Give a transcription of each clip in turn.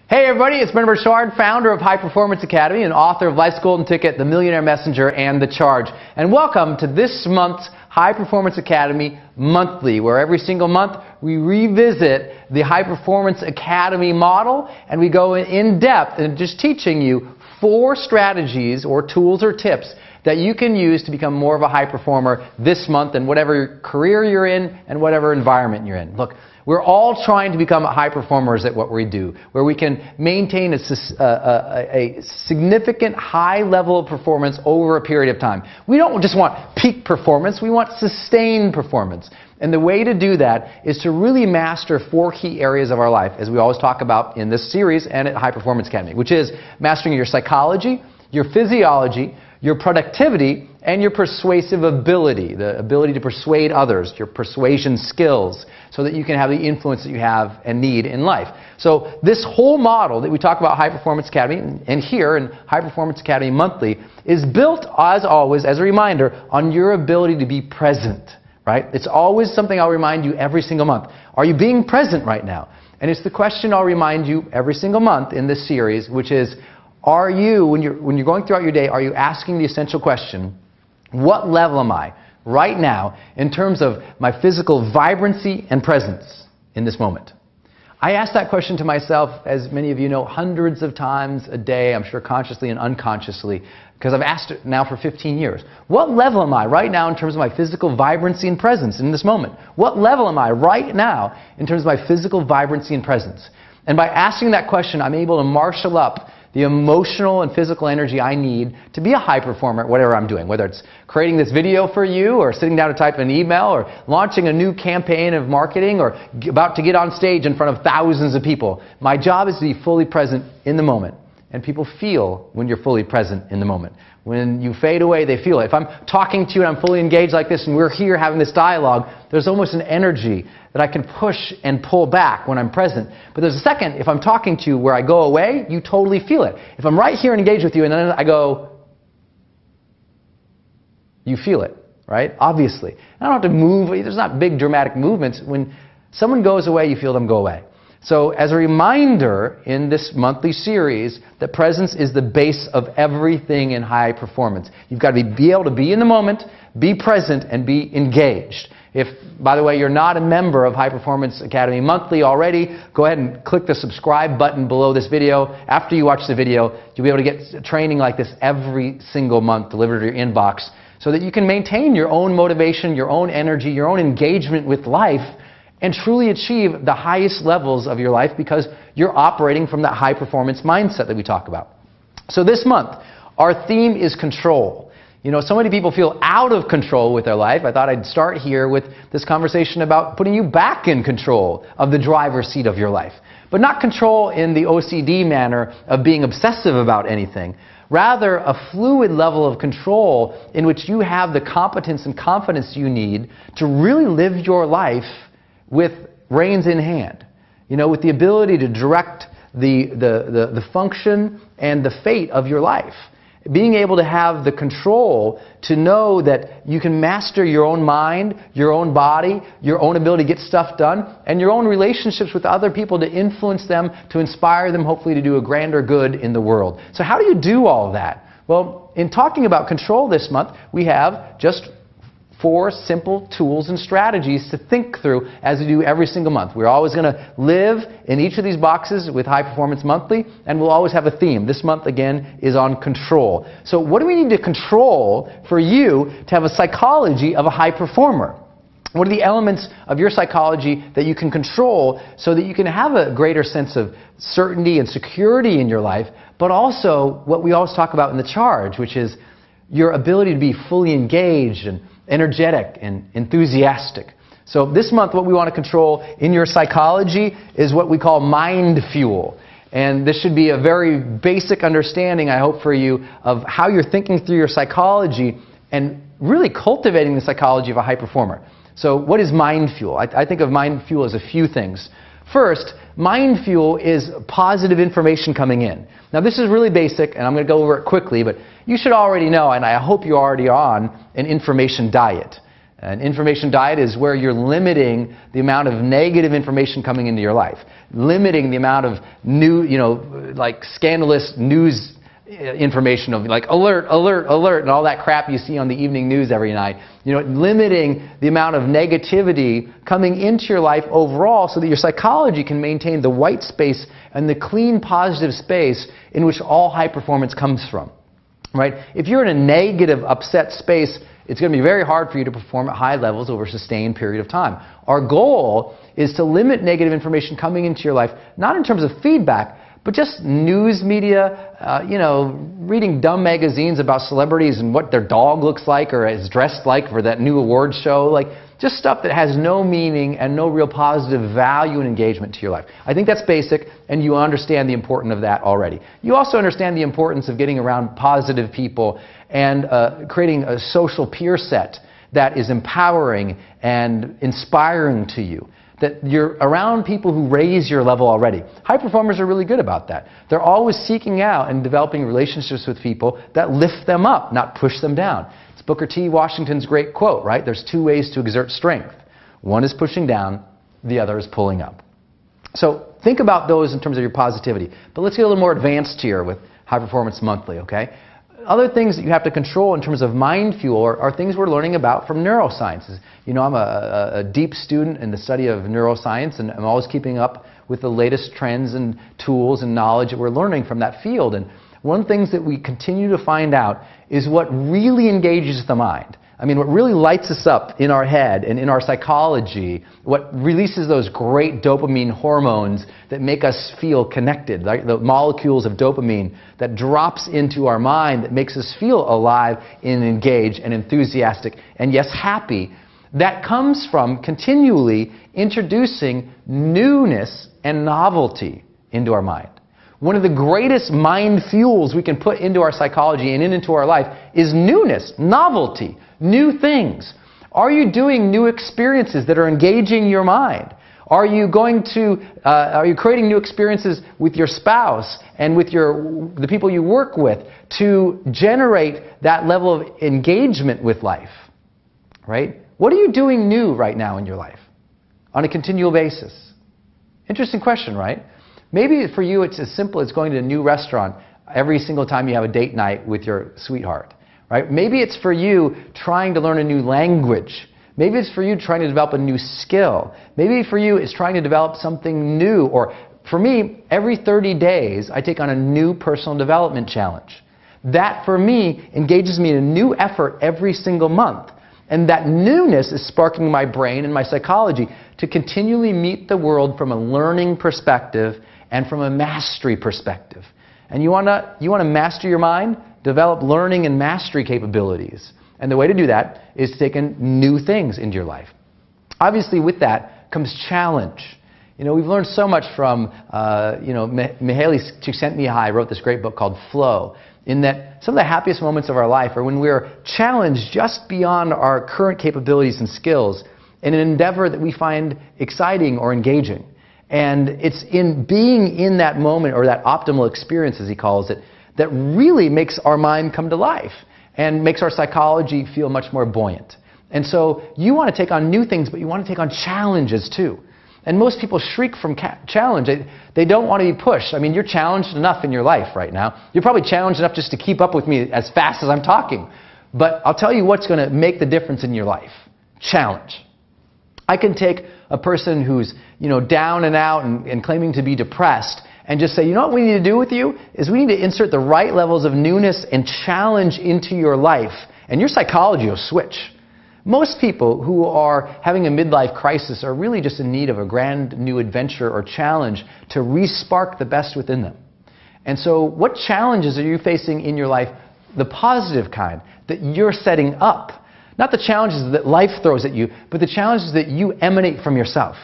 Hey everybody, it's Brendan Burchard, founder of High Performance Academy and author of Life's Golden Ticket, The Millionaire Messenger, and The Charge. And welcome to this month's High Performance Academy Monthly, where every single month we revisit the High Performance Academy model and we go in depth and just teaching you 4 strategies or tools or tips that you can use to become more of a high performer this month in whatever career you're in and whatever environment you're in. Look, we're all trying to become high performers at what we do, where we can maintain a significant high level of performance over a period of time. We don't just want peak performance, we want sustained performance. And the way to do that is to really master 4 key areas of our life, as we always talk about in this series and at High Performance Academy, which is mastering your psychology, your physiology, your productivity, and your persuasive ability, the ability to persuade others, your persuasion skills, so that you can have the influence that you have and need in life. So this whole model that we talk about High Performance Academy and here in High Performance Academy Monthly is built, as always, as a reminder, on your ability to be present, right? It's always something I'll remind you every single month. Are you being present right now? And it's the question I'll remind you every single month in this series, which is, are you, when you're going throughout your day, are you asking the essential question, what level am I right now in terms of my physical vibrancy and presence in this moment? I ask that question to myself, as many of you know, hundreds of times a day, I'm sure consciously and unconsciously, because I've asked it now for 15 years. What level am I right now in terms of my physical vibrancy and presence in this moment? What level am I right now in terms of my physical vibrancy and presence? And by asking that question, I'm able to marshal up the emotional and physical energy I need to be a high performer at whatever I'm doing, whether it's creating this video for you or sitting down to type an email or launching a new campaign of marketing or about to get on stage in front of thousands of people. My job is to be fully present in the moment. And people feel when you're fully present in the moment. When you fade away, they feel it. If I'm talking to you and I'm fully engaged like this and we're here having this dialogue, there's almost an energy that I can push and pull back when I'm present. But there's a second, if I'm talking to you where I go away, you totally feel it. If I'm right here and engaged with you and then I go, you feel it, right? Obviously. I don't have to move. There's not big dramatic movements. When someone goes away, you feel them go away. So as a reminder in this monthly series that presence is the base of everything in high performance. You've got to be able to be in the moment, be present, and be engaged. If, by the way, you're not a member of High Performance Academy Monthly already, go ahead and click the subscribe button below this video. After you watch the video, you'll be able to get training like this every single month delivered to your inbox so that you can maintain your own motivation, your own energy, your own engagement with life, and truly achieve the highest levels of your life because you're operating from that high performance mindset that we talk about. So this month, our theme is control. You know, so many people feel out of control with their life. I thought I'd start here with this conversation about putting you back in control of the driver's seat of your life. But not control in the OCD manner of being obsessive about anything. Rather, a fluid level of control in which you have the competence and confidence you need to really live your life with reins in hand, you know, with the ability to direct the function and the fate of your life. Being able to have the control to know that you can master your own mind, your own body, your own ability to get stuff done, and your own relationships with other people to influence them, to inspire them, hopefully to do a grander good in the world. So how do you do all of that? Well, in talking about control this month, we have just 4 simple tools and strategies to think through as we do every single month. We're always going to live in each of these boxes with High Performance Monthly, and we'll always have a theme. This month, again, is on control. So what do we need to control for you to have a psychology of a high performer? What are the elements of your psychology that you can control so that you can have a greater sense of certainty and security in your life, but also what we always talk about in the charge, which is your ability to be fully engaged and energetic and enthusiastic. So this month what we want to control in your psychology is what we call mind fuel. And this should be a very basic understanding, I hope, for you of how you're thinking through your psychology and really cultivating the psychology of a high performer. So what is mind fuel? I think of mind fuel as a few things. First, mind fuel is positive information coming in. Now this is really basic, and I'm going to go over it quickly, but you should already know, and I hope you're already on, an information diet. An information diet is where you're limiting the amount of negative information coming into your life, limiting the amount of new, like scandalous news information of like alert, alert, alert, and all that crap you see on the evening news every night. Limiting the amount of negativity coming into your life overall so that your psychology can maintain the white space and the clean, positive space in which all high performance comes from. Right? If you're in a negative, upset space, it's going to be very hard for you to perform at high levels over a sustained period of time. Our goal is to limit negative information coming into your life, not in terms of feedback, but just news media, reading dumb magazines about celebrities and what their dog looks like or is dressed like for that new award show. Like, just stuff that has no meaning and no real positive value and engagement to your life. I think that's basic, and you understand the importance of that already. You also understand the importance of getting around positive people and creating a social peer set that is empowering and inspiring to you. That you're around people who raise your level already. High performers are really good about that. They're always seeking out and developing relationships with people that lift them up, not push them down. It's Booker T. Washington's great quote, right? There's two ways to exert strength. One is pushing down, the other is pulling up. So think about those in terms of your positivity. But let's get a little more advanced here with High Performance Monthly, okay? Other things that you have to control in terms of mind fuel are things we're learning about from neurosciences. I'm a deep student in the study of neuroscience, and I'm always keeping up with the latest trends and tools and knowledge that we're learning from that field. And one of the things that we continue to find out is what really engages the mind. I mean, what really lights us up in our head and in our psychology, what releases those great dopamine hormones that make us feel connected, like the molecules of dopamine that drops into our mind that makes us feel alive and engaged and enthusiastic and, yes, happy, that comes from continually introducing newness and novelty into our mind. One of the greatest mind fuels we can put into our psychology and into our life is newness, novelty, new things. Are you doing new experiences that are engaging your mind? Are you creating new experiences with your spouse and with the people you work with to generate that level of engagement with life? Right? What are you doing new right now in your life on a continual basis? Interesting question, right? Maybe for you it's as simple as going to a new restaurant every single time you have a date night with your sweetheart. Right? Maybe it's for you trying to learn a new language. Maybe it's for you trying to develop a new skill. Maybe for you it's trying to develop something new. Or for me, every 30 days I take on a new personal development challenge. That for me engages me in a new effort every single month. And that newness is sparking my brain and my psychology to continually meet the world from a learning perspective and from a mastery perspective. And you want to master your mind? Develop learning and mastery capabilities. And the way to do that is to take in new things into your life. Obviously, with that comes challenge. We've learned so much from, Mihaly Csikszentmihalyi wrote this great book called Flow, in that some of the happiest moments of our life are when we're challenged just beyond our current capabilities and skills in an endeavor that we find exciting or engaging. And it's in being in that moment, or that optimal experience, as he calls it, that really makes our mind come to life and makes our psychology feel much more buoyant. And so you want to take on new things, but you want to take on challenges too. And most people shriek from challenge. They don't want to be pushed. I mean, you're challenged enough in your life right now. You're probably challenged enough just to keep up with me as fast as I'm talking. But I'll tell you what's going to make the difference in your life. Challenge. I can take a person who's, down and out and claiming to be depressed and just say, you know what we need to do with you is we need to insert the right levels of newness and challenge into your life, and your psychology will switch. Most people who are having a midlife crisis are really just in need of a grand new adventure or challenge to re-spark the best within them. And so what challenges are you facing in your life, the positive kind, that you're setting up? Not the challenges that life throws at you, but the challenges that you emanate from yourself.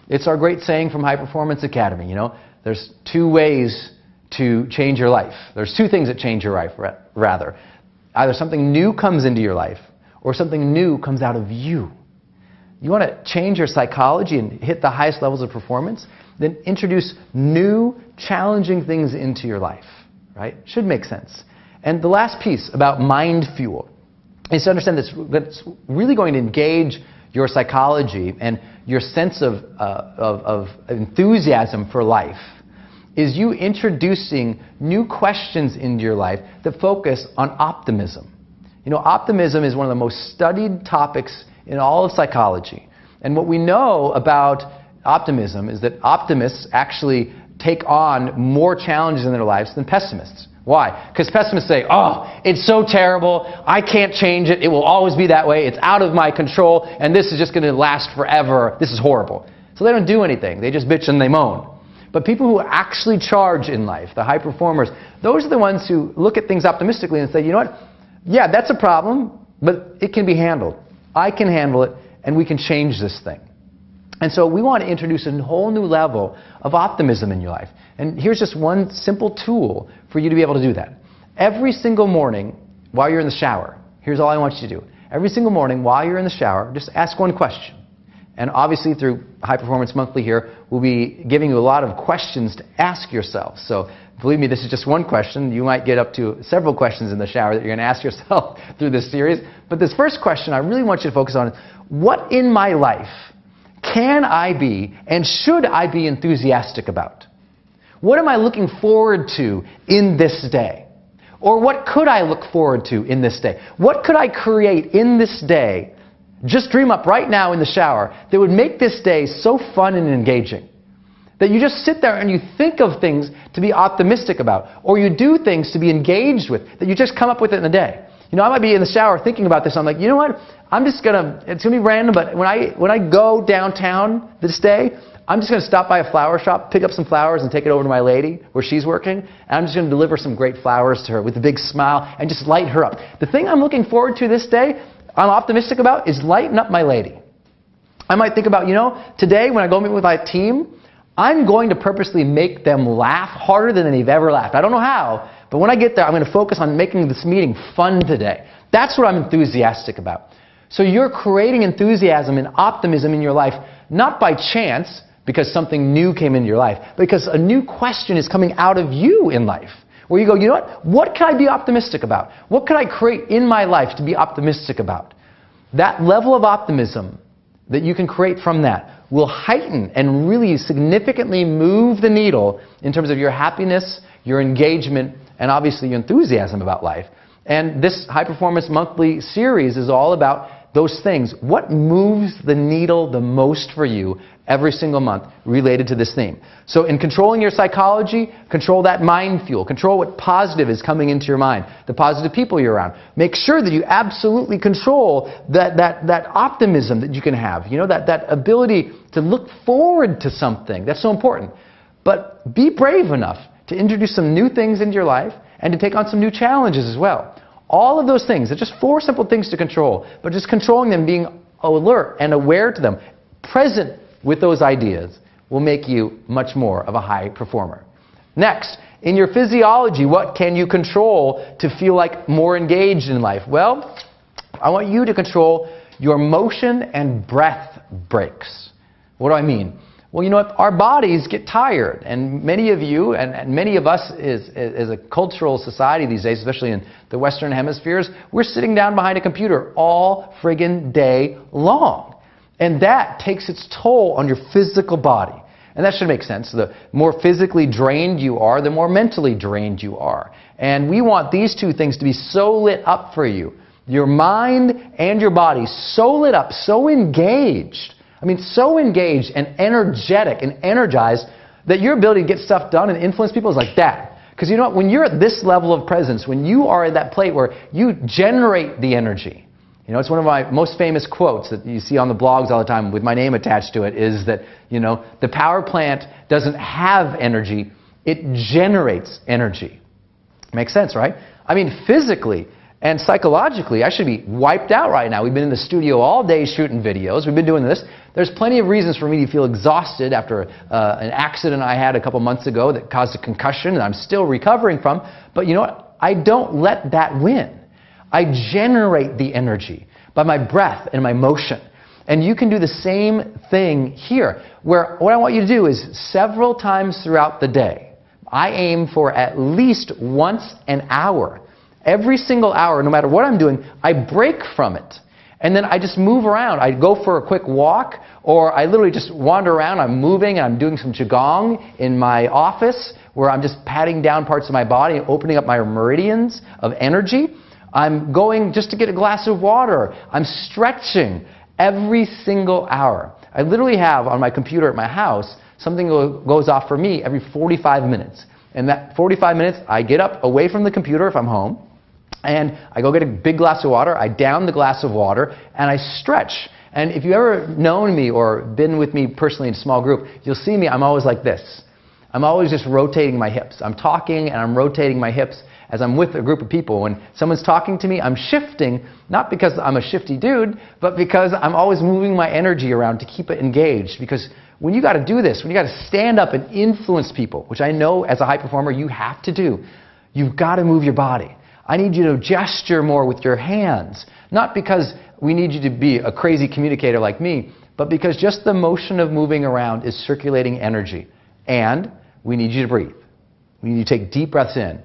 It's our great saying from High Performance Academy, there's two ways to change your life. There's two things that change your life, rather. Either something new comes into your life, or something new comes out of you. You want to change your psychology and hit the highest levels of performance? Then introduce new, challenging things into your life, right? Should make sense. And the last piece about mind fuel is to understand that's really going to engage your psychology and your sense of enthusiasm for life is you introducing new questions into your life that focus on optimism. You know, optimism is one of the most studied topics in all of psychology. And what we know about optimism is that optimists actually take on more challenges in their lives than pessimists. Why? Because pessimists say, oh, it's so terrible, I can't change it, it will always be that way, it's out of my control, and this is just going to last forever, this is horrible. So they don't do anything, they just bitch and they moan. But people who actually charge in life, the high performers, those are the ones who look at things optimistically and say, you know what, yeah, that's a problem, but it can be handled. I can handle it, and we can change this thing. And so we want to introduce a whole new level of optimism in your life. And here's just one simple tool for you to be able to do that. Every single morning while you're in the shower, here's all I want you to do. Every single morning while you're in the shower, just ask one question. And obviously through High Performance Monthly here, we'll be giving you a lot of questions to ask yourself. So believe me, this is just one question. You might get up to several questions in the shower that you're going to ask yourself through this series. But this first question I really want you to focus on is, what in my life can I be and should I be enthusiastic about? What am I looking forward to in this day? Or what could I look forward to in this day? What could I create in this day, just dream up right now in the shower, that would make this day so fun and engaging? That you just sit there and you think of things to be optimistic about, or you do things to be engaged with, that you just come up with it in a day. You know, I might be in the shower thinking about this. I'm like, you know what? It's going to be random, but when I go downtown this day, I'm just going to stop by a flower shop, pick up some flowers, and take it over to my lady where she's working. And I'm just going to deliver some great flowers to her with a big smile and just light her up. The thing I'm looking forward to this day, I'm optimistic about, is lighting up my lady. I might think about, you know, today when I go meet with my team, I'm going to purposely make them laugh harder than they've ever laughed. I don't know how, but when I get there, I'm going to focus on making this meeting fun today. That's what I'm enthusiastic about. So you're creating enthusiasm and optimism in your life, not by chance, because something new came into your life, but because a new question is coming out of you in life, where you go, you know what can I be optimistic about? What can I create in my life to be optimistic about? That level of optimism that you can create from that will heighten and really significantly move the needle in terms of your happiness, your engagement, and obviously your enthusiasm about life. And this High Performance Monthly series is all about those things. What moves the needle the most for you every single month related to this theme? So in controlling your psychology, control that mind fuel. Control what positive is coming into your mind, the positive people you're around. Make sure that you absolutely control that optimism that you can have. You know, that ability to look forward to something. That's so important. But be brave enough to introduce some new things into your life and to take on some new challenges as well. All of those things, they're just 4 simple things to control, but just controlling them, being alert and aware to them, present with those ideas, will make you much more of a high performer. Next, in your physiology, what can you control to feel like more engaged in life? Well, I want you to control your motion and breath breaks. What do I mean? Well, you know what? Our bodies get tired, and many of you and many of us as a cultural society these days, especially in the Western hemispheres, we're sitting down behind a computer all friggin' day long. And that takes its toll on your physical body. And that should make sense. The more physically drained you are, the more mentally drained you are. And we want these two things to be so lit up for you. Your mind and your body so lit up, so engaged. I mean, so engaged and energetic and energized that your ability to get stuff done and influence people is like that. Because you know what? When you're at this level of presence, when you are at that plate where you generate the energy, you know, it's one of my most famous quotes that you see on the blogs all the time with my name attached to it is that, you know, the power plant doesn't have energy, it generates energy. Makes sense, right? I mean, physically and psychologically, I should be wiped out right now. We've been in the studio all day shooting videos. We've been doing this. There's plenty of reasons for me to feel exhausted after an accident I had a couple months ago that caused a concussion that I'm still recovering from. But you know what? I don't let that win. I generate the energy by my breath and my motion. And you can do the same thing here, where what I want you to do is several times throughout the day, I aim for at least once an hour Every single hour, no matter what I'm doing, I break from it. And then I just move around. I go for a quick walk, or I literally just wander around. I'm moving and I'm doing some qigong in my office where I'm just patting down parts of my body and opening up my meridians of energy. I'm going just to get a glass of water. I'm stretching every single hour. I literally have on my computer at my house something goes off for me every 45 minutes. And that 45 minutes, I get up away from the computer if I'm home, and I go get a big glass of water, I down the glass of water, and I stretch. And if you've ever known me or been with me personally in a small group, you'll see me, I'm always like this. I'm always just rotating my hips. I'm talking and I'm rotating my hips as I'm with a group of people. When someone's talking to me, I'm shifting, not because I'm a shifty dude, but because I'm always moving my energy around to keep it engaged. Because when you got to do this, when you got to stand up and influence people, which I know as a high performer you have to do, you've got to move your body. I need you to gesture more with your hands. Not because we need you to be a crazy communicator like me, but because just the motion of moving around is circulating energy. And we need you to breathe. We need you to take deep breaths in.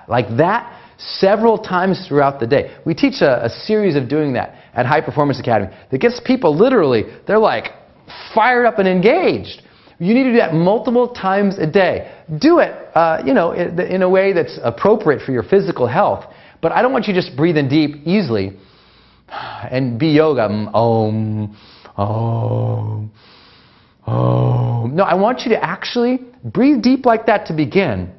Like that several times throughout the day. We teach a series of doing that at High Performance Academy that gets people literally, they're like fired up and engaged. You need to do that multiple times a day. Do it, in a way that's appropriate for your physical health. But I don't want you to just breathe in deep easily and be yoga. Om, om, om. No, I want you to actually breathe deep like that to begin.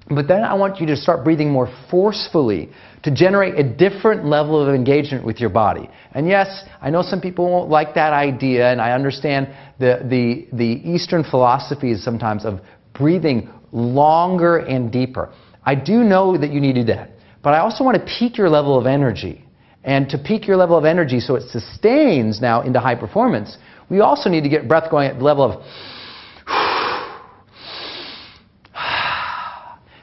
But then I want you to start breathing more forcefully to generate a different level of engagement with your body. And yes, I know some people won't like that idea, and I understand the Eastern philosophies sometimes of breathing longer and deeper. I do know that you need to do that. But I also want to peak your level of energy. And to peak your level of energy so it sustains now into high performance, we also need to get breath going at the level of...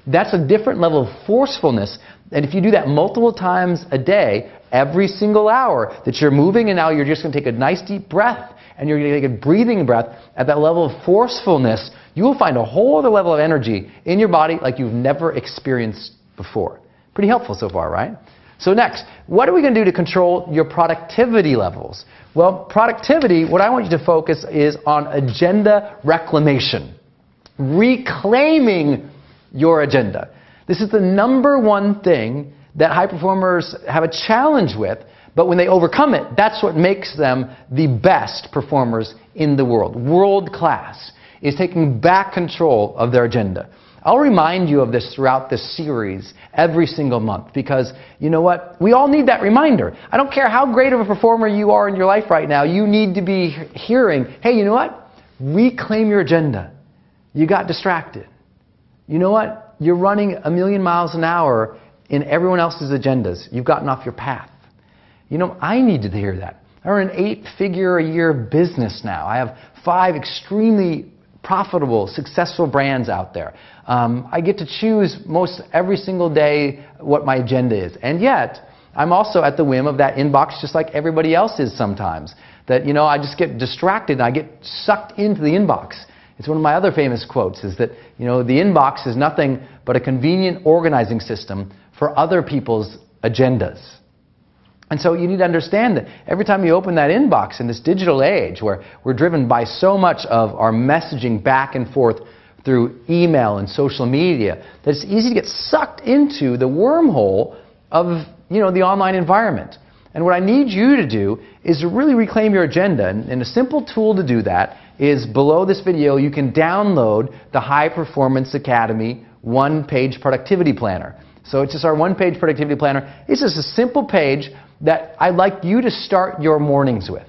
That's a different level of forcefulness. And if you do that multiple times a day, every single hour that you're moving, and now you're just going to take a nice deep breath, and you're going to take a breathing breath at that level of forcefulness, you will find a whole other level of energy in your body like you've never experienced before. Pretty helpful so far, right? So next, what are we going to do to control your productivity levels? Well, productivity, what I want you to focus is on agenda reclamation. Reclaiming your agenda. This is the number one thing that high performers have a challenge with, but when they overcome it, that's what makes them the best performers in the world. World class is taking back control of their agenda. I'll remind you of this throughout this series every single month because, you know what? We all need that reminder. I don't care how great of a performer you are in your life right now, you need to be hearing, hey, you know what? Reclaim your agenda. You got distracted. You know what? You're running 1,000,000 miles an hour in everyone else's agendas. You've gotten off your path. You know, I needed to hear that. I run an 8-figure-a-year business now. I have 5 extremely profitable, successful brands out there. I get to choose most every single day what my agenda is. And yet, I'm also at the whim of that inbox just like everybody else is sometimes. That, you know, I just get distracted and I get sucked into the inbox. It's one of my other famous quotes is that, you know, the inbox is nothing but a convenient organizing system for other people's agendas. And so you need to understand that every time you open that inbox in this digital age where we're driven by so much of our messaging back and forth through email and social media, that it's easy to get sucked into the wormhole of, you know, the online environment. And what I need you to do is to really reclaim your agenda. And a simple tool to do that is below this video, you can download the High Performance Academy one-page productivity planner. So it's just our one-page productivity planner. It's just a simple page that I'd like you to start your mornings with.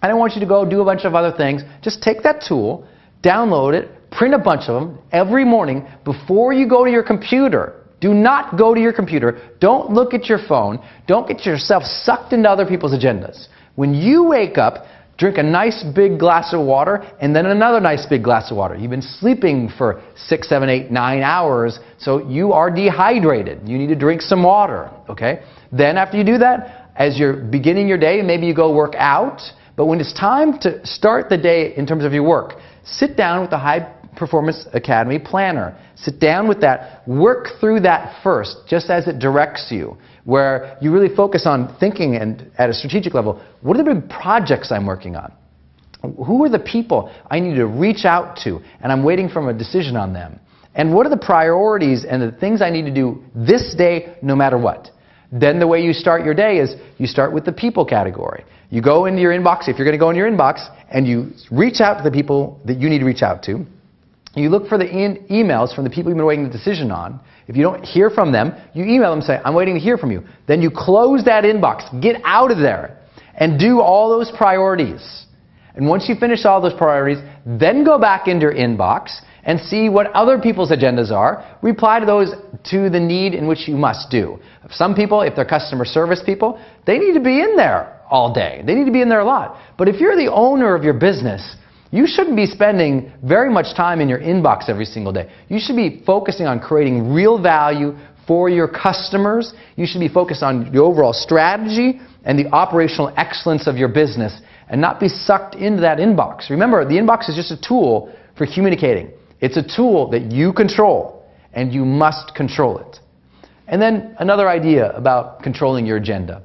I don't want you to go do a bunch of other things. Just take that tool, download it, print a bunch of them every morning before you go to your computer. Do not go to your computer. Don't look at your phone. Don't get yourself sucked into other people's agendas. When you wake up, Drink a nice big glass of water, and then another nice big glass of water. You've been sleeping for 6, 7, 8, 9 hours, so you are dehydrated. You need to drink some water, okay? Then after you do that, as you're beginning your day, maybe you go work out, but when it's time to start the day in terms of your work, sit down with the High Performance Academy planner. Sit down with that, work through that first, just as it directs you, where you really focus on thinking and at a strategic level, what are the big projects I'm working on? Who are the people I need to reach out to, and I'm waiting for a decision on them? And what are the priorities and the things I need to do this day no matter what? Then the way you start your day is you start with the people category. You go into your inbox, if you're going to go in your inbox, and you reach out to the people that you need to reach out to. You look for the emails from the people you've been waiting the decision on. If you don't hear from them, you email them and say, I'm waiting to hear from you. Then you close that inbox, get out of there, and do all those priorities. And once you finish all those priorities, then go back into your inbox and see what other people's agendas are. Reply to those to the need in which you must do. Some people, if they're customer service people, they need to be in there all day. They need to be in there a lot. But if you're the owner of your business, you shouldn't be spending very much time in your inbox every single day. You should be focusing on creating real value for your customers. You should be focused on the overall strategy and the operational excellence of your business and not be sucked into that inbox. Remember, the inbox is just a tool for communicating. It's a tool that you control, and you must control it. And then another idea about controlling your agenda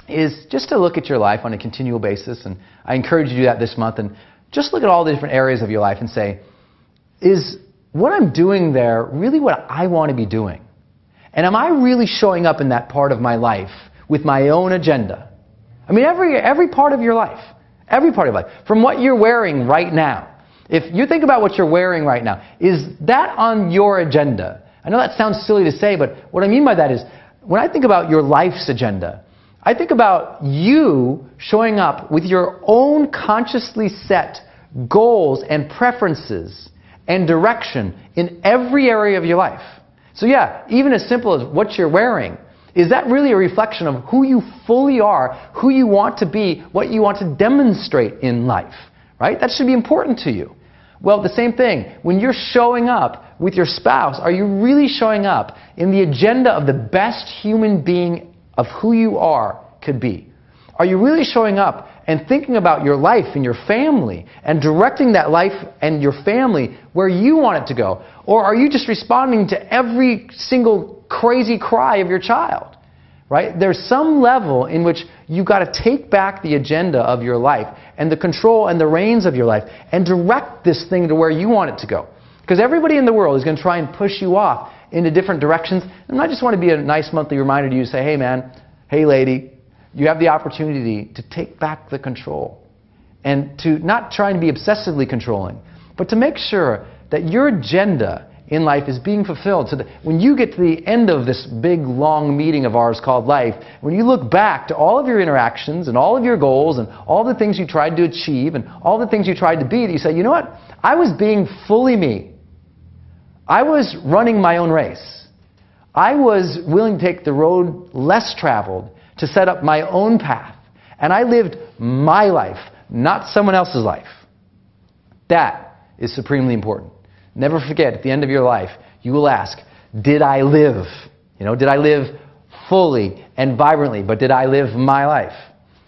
is just to look at your life on a continual basis, and I encourage you to do that this month, and just look at all the different areas of your life and say, is what I'm doing there really what I want to be doing? And am I really showing up in that part of my life with my own agenda? I mean, every part of your life, every part of your life, from what you're wearing right now. If you think about what you're wearing right now, is that on your agenda? I know that sounds silly to say, but what I mean by that is, when I think about your life's agenda, I think about you showing up with your own consciously set goals and preferences and direction in every area of your life. So yeah, even as simple as what you're wearing, is that really a reflection of who you fully are, who you want to be, what you want to demonstrate in life? Right? That should be important to you. Well, the same thing. When you're showing up with your spouse, are you really showing up in the agenda of the best human being of who you are could be? Are you really showing up and thinking about your life and your family and directing that life and your family where you want it to go? Or are you just responding to every single crazy cry of your child? Right? There's some level in which you've got to take back the agenda of your life and the control and the reins of your life and direct this thing to where you want it to go. Because everybody in the world is going to try and push you off into different directions. And I just want to be a nice monthly reminder to you to say, hey man, hey lady, you have the opportunity to take back the control and to not try and be obsessively controlling, but to make sure that your agenda in life is being fulfilled, so that when you get to the end of this big long meeting of ours called life, when you look back to all of your interactions and all of your goals and all the things you tried to achieve and all the things you tried to be, that you say, you know what, I was being fully me. I was running my own race. I was willing to take the road less traveled to set up my own path, and I lived my life, not someone else's life. That is supremely important. Never forget, at the end of your life, you will ask, did I live? You know, did I live fully and vibrantly, but did I live my life?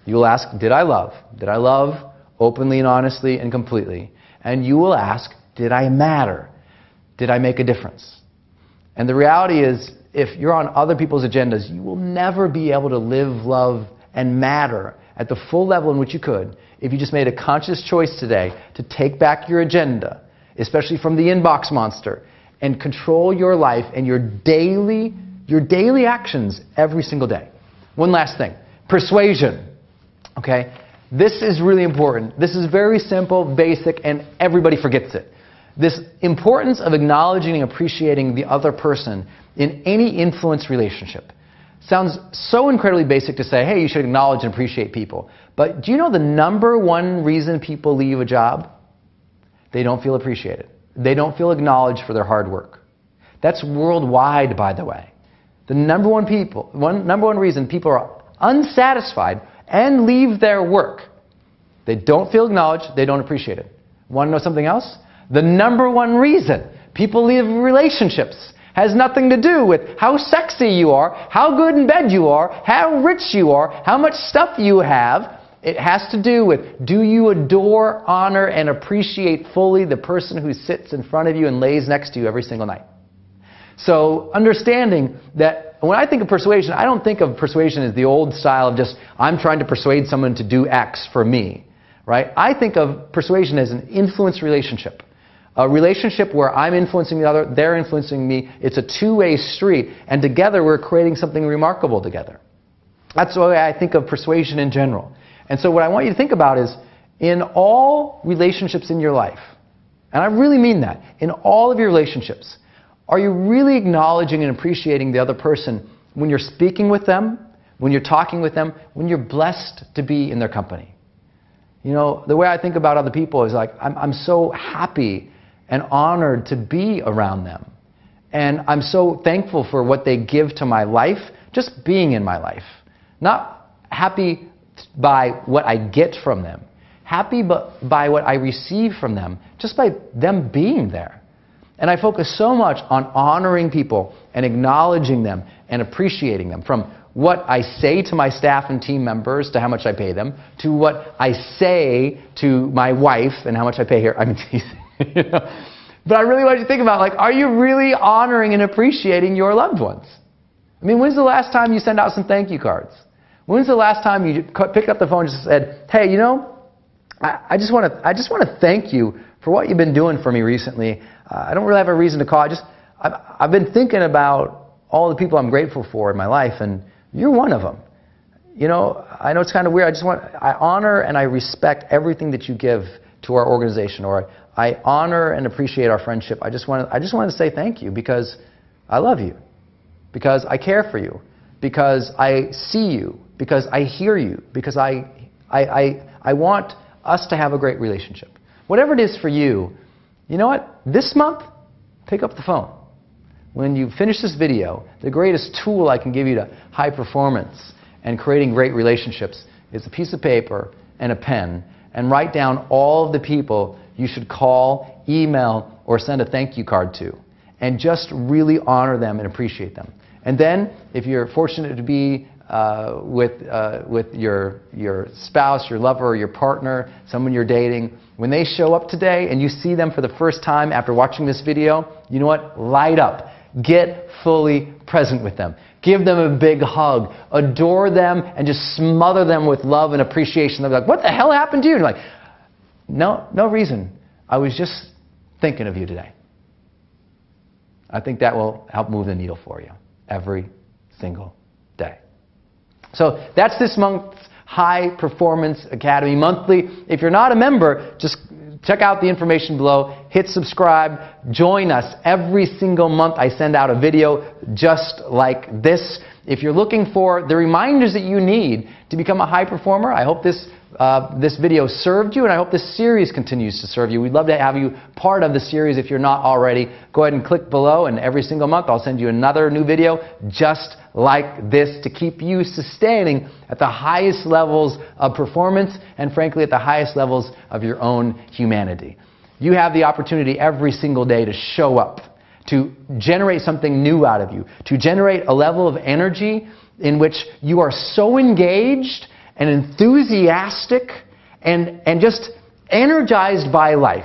You will ask, did I love? Did I love openly and honestly and completely? And you will ask, did I matter? Did I make a difference? And the reality is, if you're on other people's agendas, you will never be able to live, love, and matter at the full level in which you could if you just made a conscious choice today to take back your agenda, especially from the inbox monster, and control your life and your daily actions every single day. One last thing. Persuasion. Okay? This is really important. This is very simple, basic, and everybody forgets it. This importance of acknowledging and appreciating the other person in any influence relationship. Sounds so incredibly basic to say, hey, you should acknowledge and appreciate people. But do you know the number one reason people leave a job? They don't feel appreciated. They don't feel acknowledged for their hard work. That's worldwide, by the way. The number one reason people are unsatisfied and leave their work They don't feel acknowledged. They don't appreciate it. Want to know something else? The number one reason people leave relationships has nothing to do with how sexy you are, how good in bed you are, how rich you are, how much stuff you have. It has to do with, do you adore, honor, and appreciate fully the person who sits in front of you and lays next to you every single night? So understanding that when I think of persuasion, I don't think of persuasion as the old style of just, I'm trying to persuade someone to do X for me, right? I think of persuasion as an influence relationship. A relationship where I'm influencing the other, they're influencing me. It's a two-way street, and together we're creating something remarkable together. That's the way I think of persuasion in general. And so what I want you to think about is, in all relationships in your life, and I really mean that, in all of your relationships, are you really acknowledging and appreciating the other person when you're speaking with them, when you're talking with them, when you're blessed to be in their company? You know, the way I think about other people is like, I'm so happy and honored to be around them. And I'm so thankful for what they give to my life, just being in my life. Not happy by what I get from them. Happy by what I receive from them, just by them being there. And I focus so much on honoring people and acknowledging them and appreciating them, from what I say to my staff and team members to how much I pay them, to what I say to my wife and how much I pay her. I mean, you know? But I really want you to think about, like, are you really honoring and appreciating your loved ones? I mean, when's the last time you sent out some thank you cards? When's the last time you picked up the phone and just said, hey, you know, I just want to thank you for what you've been doing for me recently. I don't really have a reason to call. I've been thinking about all the people I'm grateful for in my life, and you're one of them. You know, I know it's kind of weird. I honor and I respect everything that you give to our organization, or I honor and appreciate our friendship. I just want to say thank you, because I love you, because I care for you, because I see you, because I hear you, because I want us to have a great relationship. Whatever it is for you, you know what? This month, pick up the phone. When you finish this video, the greatest tool I can give you to high performance and creating great relationships is a piece of paper and a pen, and write down all of the people you should call, email, or send a thank you card to, and just really honor them and appreciate them. And then, if you're fortunate to be with your spouse, your lover, or your partner, someone you're dating, when they show up today and you see them for the first time after watching this video, you know what? Light up. Get fully present with them. Give them a big hug. Adore them and just smother them with love and appreciation. They'll be like, what the hell happened to you? And you're like, no reason. I was just thinking of you today. I think that will help move the needle for you every single day. So that's this month's High Performance Academy Monthly. If you're not a member, just check out the information below. Hit subscribe. Join us. Every single month I send out a video just like this. If you're looking for the reminders that you need to become a high performer, I hope this video served you, and I hope this series continues to serve you. We'd love to have you part of the series if you're not already. Go ahead and click below, and every single month I'll send you another new video just like this to keep you sustaining at the highest levels of performance and, frankly, at the highest levels of your own humanity. You have the opportunity every single day to show up, to generate something new out of you, to generate a level of energy in which you are so engaged and enthusiastic and just energized by life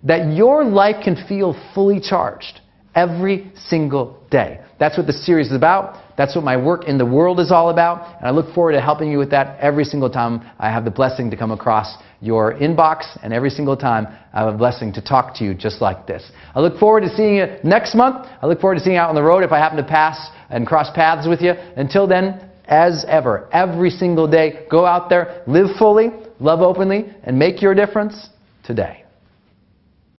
that your life can feel fully charged every single day. That's what this series is about. That's what my work in the world is all about. And I look forward to helping you with that every single time I have the blessing to come across your inbox, and every single time I have a blessing to talk to you just like this. I look forward to seeing you next month. I look forward to seeing you out on the road if I happen to pass and cross paths with you. Until then, as ever, every single day, go out there, live fully, love openly, and make your difference today.